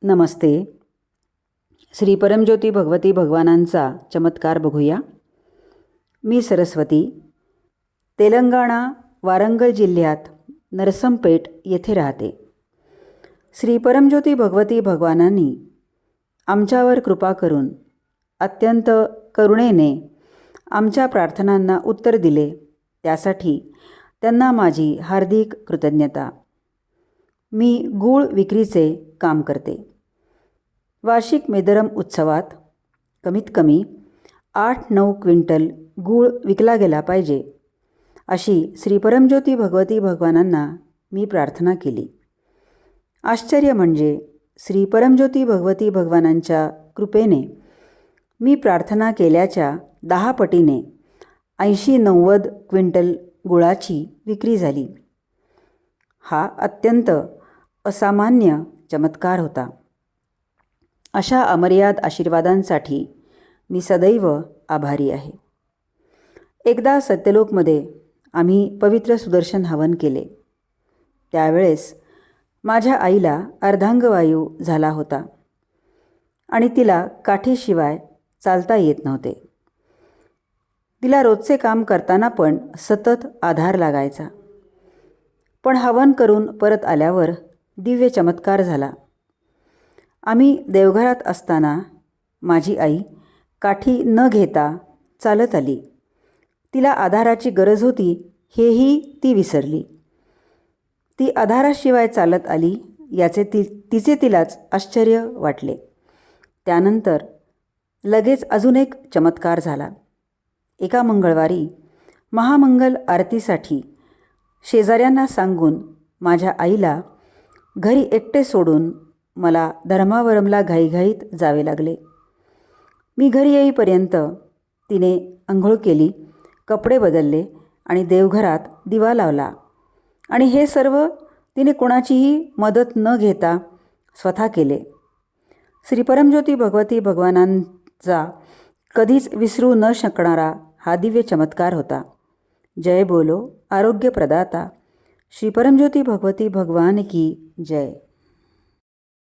नमस्ते. श्री परमज्योती भगवती भगवानांचा चमत्कार बघूया. मी सरस्वती, तेलंगणा वारंगळ जिल्ह्यात नरसमपेट येथे राहते. श्री परमज्योती भगवती भगवानांनी आमच्यावर कृपा करून अत्यंत करुणेने आमच्या प्रार्थनांना उत्तर दिले, त्यासाठी त्यांना माझी हार्दिक कृतज्ञता. मी गूळ विक्रीचे काम करते. वार्षिक मेदरम उत्सवात कमीत कमी 8-9 क्विंटल गूळ विकला गेला पाहिजे, अशी श्री परमज्योती भगवती भगवानांना मी प्रार्थना केली. आश्चर्य म्हणजे श्री परमज्योती भगवती भगवानांच्या कृपेने मी प्रार्थना केल्याच्या 10 पटीने 80-90 क्विंटल गुळाची विक्री झाली. हा अत्यंत असामान्य चमत्कार होता. अशा अमर्याद आशीर्वादांसाठी मी सदैव आभारी आहे. एकदा सत्यलोकमध्ये आम्ही पवित्र सुदर्शन हवन केले. त्यावेळेस माझ्या आईला अर्धांगवायू झाला होता आणि तिला काठीशिवाय चालता येत नव्हते. तिला रोजचे काम करताना पण सतत आधार लागायचा. पण हवन करून परत आल्यावर दिव्य चमत्कार झाला. आम्ही देवघरात असताना माझी आई काठी न घेता चालत आली. तिला आधाराची गरज होती हेही ती विसरली. ती आधाराशिवाय चालत आली याचे तिचे तिलाच आश्चर्य वाटले. त्यानंतर लगेच अजून एक चमत्कार झाला. एका मंगळवारी महामंगल आरतीसाठी शेजाऱ्यांना सांगून माझ्या आईला घरी एकटे सोडून मला धर्मावरमला घाईघाईत जावे लागले. मी घरी येईपर्यंत तिने अंघोळ केली, कपडे बदलले आणि देवघरात दिवा लावला. आणि हे सर्व तिने कोणाचीही मदत न घेता स्वतः केले. श्री परमज्योती भगवती भगवानांचा कधीच विसरू न शकणारा हा दिव्य चमत्कार होता. जय बोलो आरोग्य प्रदाता श्री परमज्योती भगवती भगवान की जय.